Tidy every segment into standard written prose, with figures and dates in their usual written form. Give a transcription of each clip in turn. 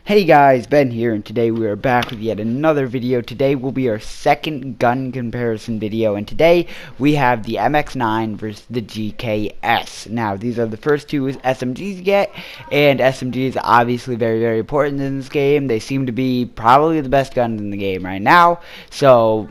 Hey guys, Ben here, and today we are back with yet another video. Today will be our second gun comparison video, and today we have the MX9 versus the GKS. Now, these are the first two SMGs you get, and SMGs are obviously very important in this game. They seem to be probably the best guns in the game right now, so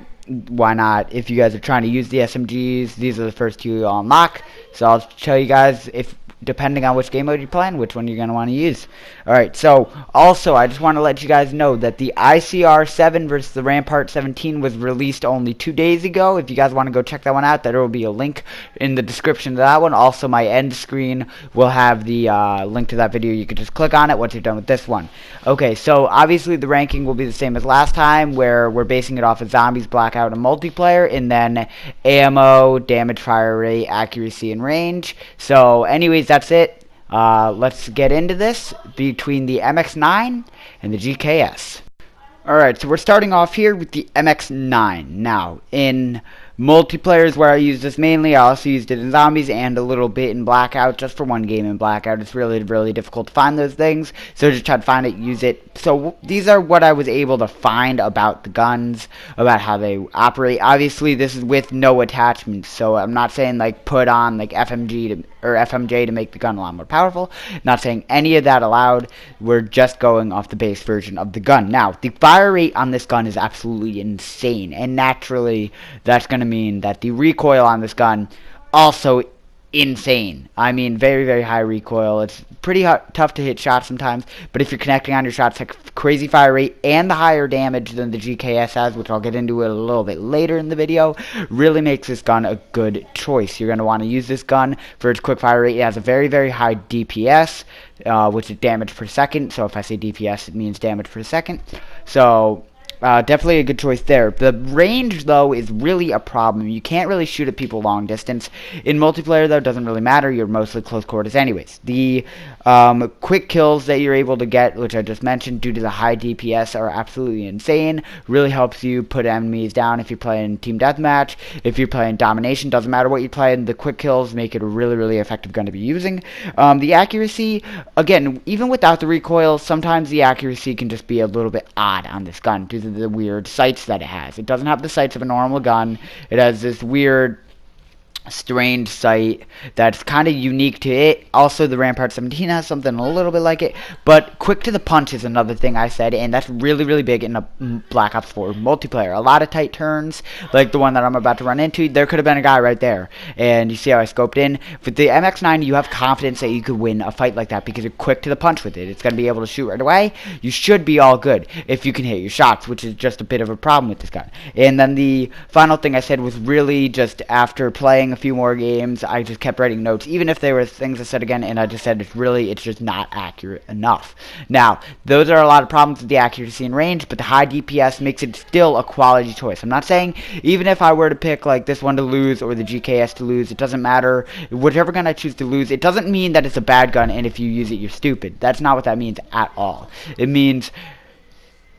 why not? If you guys are trying to use the SMGs, these are the first two you'll unlock. So I'll show you guys, if depending on which game mode you're playing, which one you're going to want to use. Alright, so also I just want to let you guys know that the ICR-7 versus the Rampart 17 was released only 2 days ago. If you guys want to go check that one out, there will be a link in the description to that one. Also, my end screen will have the link to that video. You can just click on it once you're done with this one. Okay, so obviously the ranking will be the same as last time, where we're basing it off of zombies, blackout, and multiplayer, and then ammo, damage, fire rate, accuracy, and range. So anyways, that's it. Let's get into this between the MX9 and the GKS. Alright, so we're starting off here with the MX9. Now, in multiplayer is where I use this mainly. I also used it in zombies and a little bit in blackout, just for one game in blackout. It's really difficult to find those things, so just try to find it, use it. So these are what I was able to find about the guns, about how they operate. Obviously this is with no attachments, so I'm not saying like put on like FMJ to make the gun a lot more powerful. Not saying any of that allowed. We're just going off the base version of the gun. Now, the fire rate on this gun is absolutely insane, and naturally that's going to mean that the recoil on this gun also insane. I mean, very high recoil. It's pretty tough to hit shots sometimes, but if you're connecting on your shots, like crazy fire rate and the higher damage than the GKS has, which I'll get into it a little bit later in the video, really makes this gun a good choice. You're going to want to use this gun for its quick fire rate. It has a very high DPS, which is damage per second. So if I say DPS, it means damage per second. So definitely a good choice there. The range, though, is really a problem. You can't really shoot at people long distance. In multiplayer, though, it doesn't really matter. You're mostly close quarters anyways. The quick kills that you're able to get, which I just mentioned, due to the high DPS, are absolutely insane. Really helps you put enemies down if you're playing team deathmatch. If you're playing domination, doesn't matter what you're playing. The quick kills make it a really effective gun to be using. The accuracy, again, even without the recoil, sometimes the accuracy can just be a little bit odd on this gun due to the weird sights that it has. It doesn't have the sights of a normal gun. It has this weird, strange sight that's kind of unique to it. Also, the Rampart 17 has something a little bit like it, but quick to the punch is another thing I said, and that's really big in a Black Ops 4 multiplayer. A lot of tight turns, like the one that I'm about to run into. There could have been a guy right there, and you see how I scoped in. With the MX9, you have confidence that you could win a fight like that because you're quick to the punch with it. It's going to be able to shoot right away. You should be all good if you can hit your shots, which is just a bit of a problem with this gun. And then the final thing I said was really just after playing a few more games, I just kept writing notes, even if there were things I said again, and I just said it's just not accurate enough. Now, those are a lot of problems with the accuracy and range, but the high DPS makes it still a quality choice. I'm not saying even if I were to pick like this one to lose or the GKS to lose, it doesn't matter. Whichever gun I choose to lose, it doesn't mean that it's a bad gun, and if you use it, you're stupid. That's not what that means at all. It means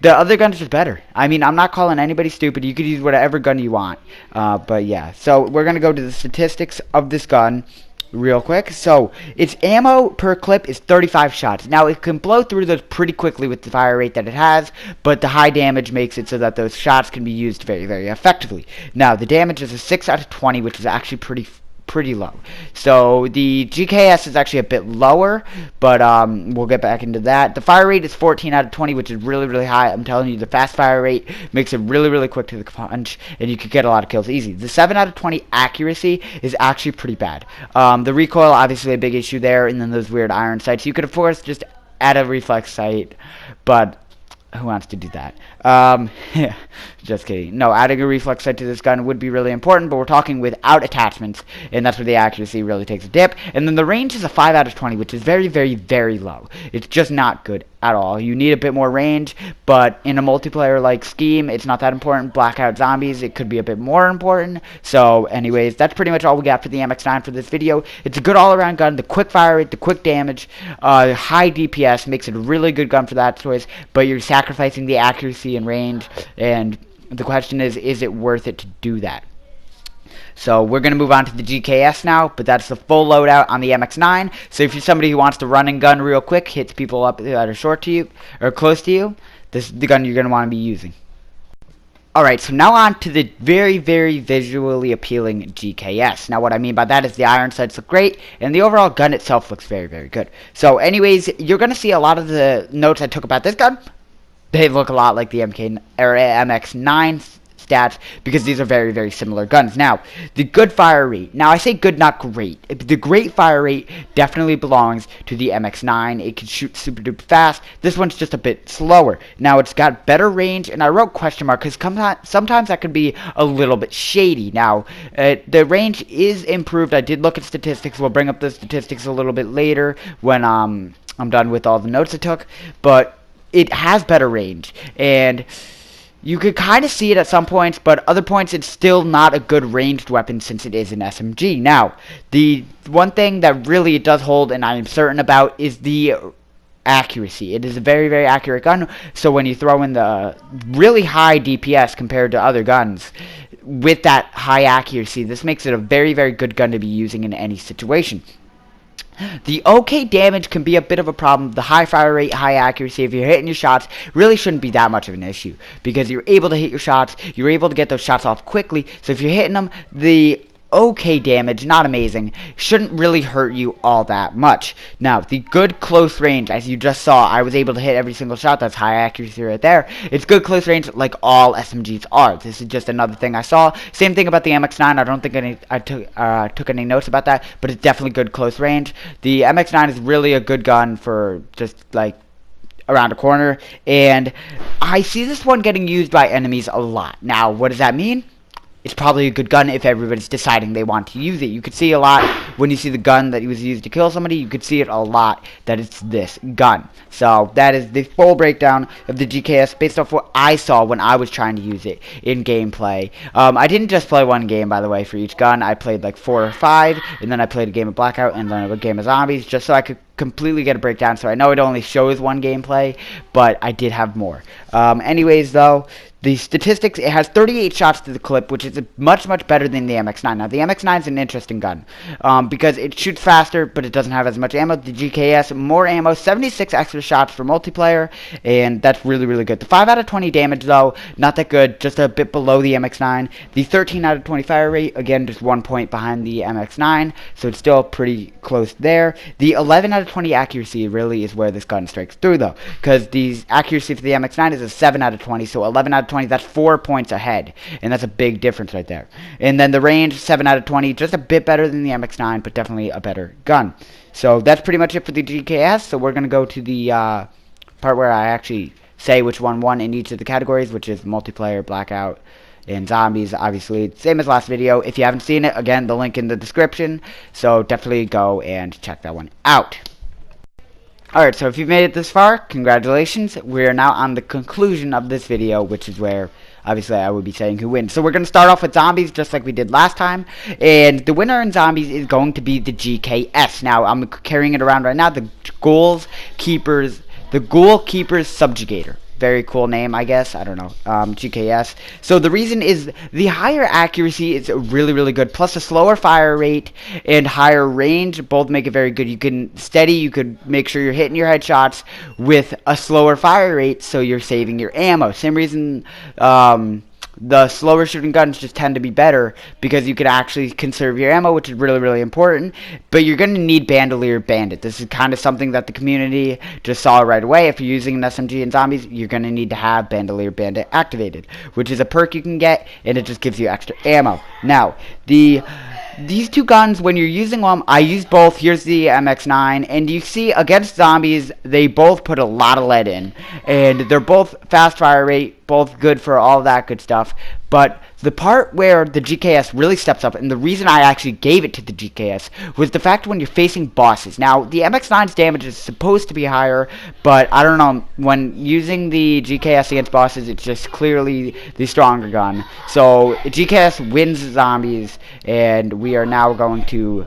the other gun is just better. I mean, I'm not calling anybody stupid. You could use whatever gun you want. But yeah, so we're going to go to the statistics of this gun real quick. So its ammo per clip is 35 shots. Now, it can blow through those pretty quickly with the fire rate that it has, but the high damage makes it so that those shots can be used very effectively. Now, the damage is a 6 out of 20, which is actually pretty low. So the GKS is actually a bit lower, but we'll get back into that. The fire rate is 14 out of 20, which is really high. I'm telling you, the fast fire rate makes it really quick to the punch, and you could get a lot of kills easy. The 7 out of 20 accuracy is actually pretty bad. The recoil, obviously a big issue there, and then those weird iron sights. You could, of course, just add a reflex sight, but who wants to do that? Yeah, just kidding. No, adding a reflex sight to this gun would be really important, but we're talking without attachments, and that's where the accuracy really takes a dip. And then the range is a 5 out of 20, which is very low. It's just not good at all. You need a bit more range, but in a multiplayer like Scheme, it's not that important. Blackout Zombies, it could be a bit more important. So anyways, that's pretty much all we got for the MX9 for this video. It's a good all-around gun. The quick fire rate, the quick damage, high DPS makes it a really good gun for that choice, but you're sacrificing the accuracy and range, and the question is it worth it to do that? So we're going to move on to the GKS now, but that's the full loadout on the MX9. So if you're somebody who wants to run and gun real quick, hits people up that are short to you or close to you, this is the gun you're going to want to be using. Alright, so now on to the very, very visually appealing GKS. Now what I mean by that is the iron sights look great, and the overall gun itself looks very, very good. So anyways, you're going to see a lot of the notes I took about this gun. They look a lot like the MX9 stats, because these are very, very similar guns. Now, the good fire rate. Now, I say good, not great. The great fire rate definitely belongs to the MX9. It can shoot super duper fast. This one's just a bit slower. Now, it's got better range, and I wrote question mark because sometimes that could be a little bit shady. Now, the range is improved. I did look at statistics. We'll bring up the statistics a little bit later when I'm done with all the notes I took, but it has better range, and you could kind of see it at some points, but other points it's still not a good ranged weapon since it is an SMG. Now, the one thing that really it does hold, and I am certain about, is the accuracy. It is a very, very accurate gun, so when you throw in the really high DPS compared to other guns, with that high accuracy, this makes it a very, very good gun to be using in any situation. The okay damage can be a bit of a problem. The high fire rate, high accuracy, if you're hitting your shots, really shouldn't be that much of an issue, because you're able to hit your shots, you're able to get those shots off quickly, so if you're hitting them, the okay damage, not amazing, shouldn't really hurt you all that much. Now, the good close range, as you just saw, I was able to hit every single shot. That's high accuracy right there. It's good close range like all SMGs are. This is just another thing I saw. Same thing about the MX9. I don't think I took any notes about that, but it's definitely good close range. The MX9 is really a good gun for just like around a corner, and I see this one getting used by enemies a lot. Now, what does that mean? It's probably a good gun if everybody's deciding they want to use it. You could see a lot when you see the gun that was used to kill somebody. You could see it a lot that it's this gun. So that is the full breakdown of the GKS based off what I saw when I was trying to use it in gameplay. I didn't just play one game, by the way, for each gun. I played like 4 or 5, and then I played a game of Blackout and then a game of Zombies, just so I could completely get a breakdown. So I know it only shows one gameplay, but I did have more. Anyways, though, the statistics, it has 38 shots to the clip, which is much, much better than the MX9. Now, the MX9 is an interesting gun because it shoots faster, but it doesn't have as much ammo. The GKS, more ammo, 76 extra shots for multiplayer, and that's really, really good. The 5 out of 20 damage, though, not that good, just a bit below the MX9. The 13 out of 20 fire rate, again, just 1 point behind the MX9, so it's still pretty close there. The 11 out of 20 accuracy really is where this gun strikes through, though, because the accuracy for the MX9 is a 7 out of 20, so 11 out of 20, that's 4 points ahead, and that's a big difference right there. And then the range, 7 out of 20, just a bit better than the MX9, but definitely a better gun. So that's pretty much it for the GKS. So we're going to go to the part where I actually say which one won in each of the categories, which is multiplayer, Blackout, and Zombies. Obviously, same as last video. If you haven't seen it, again, the link in the description, so definitely go and check that one out. Alright, so if you've made it this far, congratulations. We are now on the conclusion of this video, which is where, obviously, I would be saying who wins. So we're going to start off with Zombies, just like we did last time. And the winner in Zombies is going to be the GKS. Now, I'm carrying it around right now. The Ghoulkeeper's Subjugator. Very cool name, I guess. I don't know. GKS. So the reason is the higher accuracy is really, really good. Plus a slower fire rate and higher range both make it very good. You can steady. You could make sure you're hitting your headshots with a slower fire rate, so you're saving your ammo. Same reason the slower shooting guns just tend to be better, because you can actually conserve your ammo, which is really, really important. But you're going to need Bandolier Bandit. This is kind of something that the community just saw right away. If you're using an SMG in Zombies, you're going to need to have Bandolier Bandit activated, which is a perk you can get, and it just gives you extra ammo. Now, these two guns, when you're using them, I use both. Here's the MX9, and you see against Zombies, they both put a lot of lead in, and they're both fast fire rate, both good for all that good stuff. But the part where the GKS really steps up, and the reason I actually gave it to the GKS, was the fact when you're facing bosses. Now, the MX9's damage is supposed to be higher, but I don't know, when using the GKS against bosses, it's just clearly the stronger gun. So, GKS wins Zombies, and we are now going to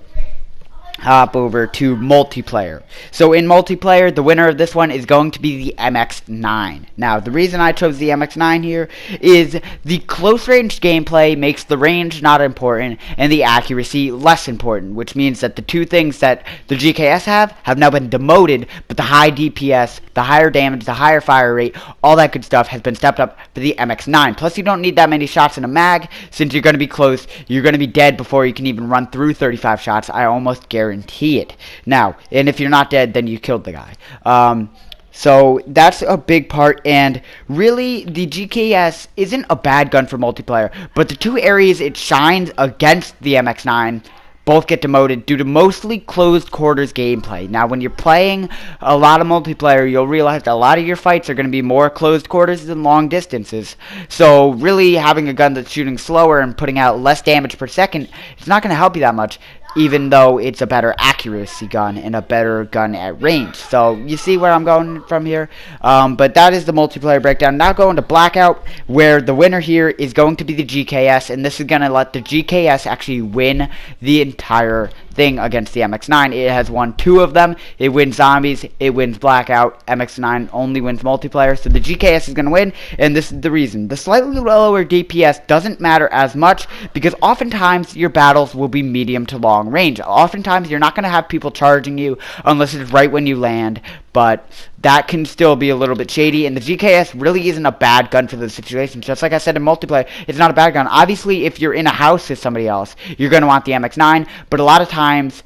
hop over to multiplayer. So in multiplayer, the winner of this one is going to be the MX9. Now, the reason I chose the MX9 here is the close range gameplay makes the range not important and the accuracy less important, which means that the two things that the GKS have now been demoted, but the high DPS, the higher damage, the higher fire rate, all that good stuff has been stepped up for the MX9. Plus, you don't need that many shots in a mag, since you're going to be close, you're going to be dead before you can even run through 35 shots. I almost guarantee it. Now, and if you're not dead, then you killed the guy. So that's a big part, and really the GKS isn't a bad gun for multiplayer, but the two areas it shines against the MX9 both get demoted due to mostly closed quarters gameplay. Now, when you're playing a lot of multiplayer, you'll realize that a lot of your fights are going to be more closed quarters than long distances. So really having a gun that's shooting slower and putting out less damage per second, it's not going to help you that much, even though it's a better accuracy gun and a better gun at range. So you see where I'm going from here? But that is the multiplayer breakdown. Now going to Blackout, where the winner here is going to be the GKS, and this is going to let the GKS actually win the entire thing against the MX9. It has won 2 of them. It wins zombies, it wins Blackout. MX9 only wins multiplayer, so the GKS is going to win, and this is the reason. The slightly lower DPS doesn't matter as much, because oftentimes your battles will be medium to long range. Oftentimes you're not going to have people charging you unless it's right when you land, but that can still be a little bit shady, and the GKS really isn't a bad gun for those situations. Just like I said in multiplayer, it's not a bad gun. Obviously, if you're in a house with somebody else, you're going to want the MX9, but a lot of times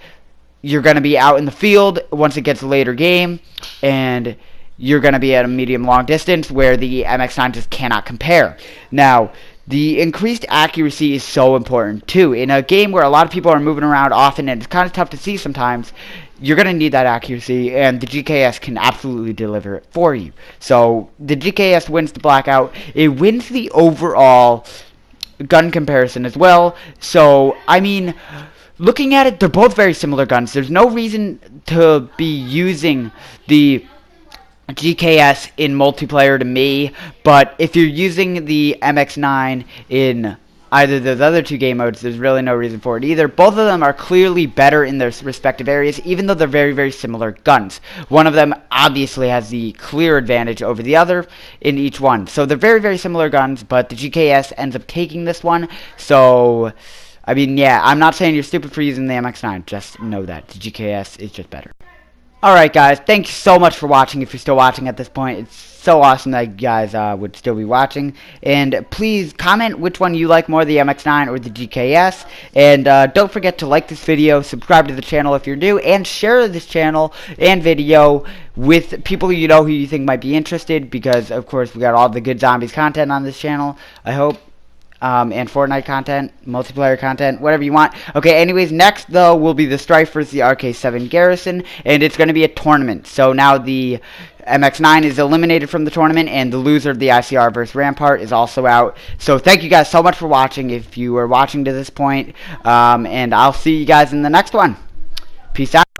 you're going to be out in the field once it gets a later game, and you're going to be at a medium long distance where the MX9 just cannot compare. Now, the increased accuracy is so important too. In a game where a lot of people are moving around often and it's kind of tough to see sometimes, you're going to need that accuracy, and the GKS can absolutely deliver it for you. So the GKS wins the Blackout. It wins the overall gun comparison as well. So, I mean, looking at it, they're both very similar guns. There's no reason to be using the GKS in multiplayer to me, but if you're using the MX9 in either of those other 2 game modes, there's really no reason for it either. Both of them are clearly better in their respective areas, even though they're very, very similar guns. One of them obviously has the clear advantage over the other in each one. So they're very, very similar guns, but the GKS ends up taking this one. So, I mean, yeah, I'm not saying you're stupid for using the MX9. Just know that the GKS is just better. Alright guys, thank you so much for watching. If you're still watching at this point, it's so awesome that you guys would still be watching. And please comment which one you like more, the MX9 or the GKS. And don't forget to like this video, subscribe to the channel if you're new, and share this channel and video with people you know who you think might be interested, because of course we got all the good zombies content on this channel, I hope. And Fortnite content, multiplayer content, whatever you want. Okay, anyways, next, though, will be the Strife versus the RK7 Garrison, and it's going to be a tournament. So now the MX9 is eliminated from the tournament, and the loser of the ICR versus Rampart is also out. So thank you guys so much for watching, if you were watching to this point, and I'll see you guys in the next one. Peace out.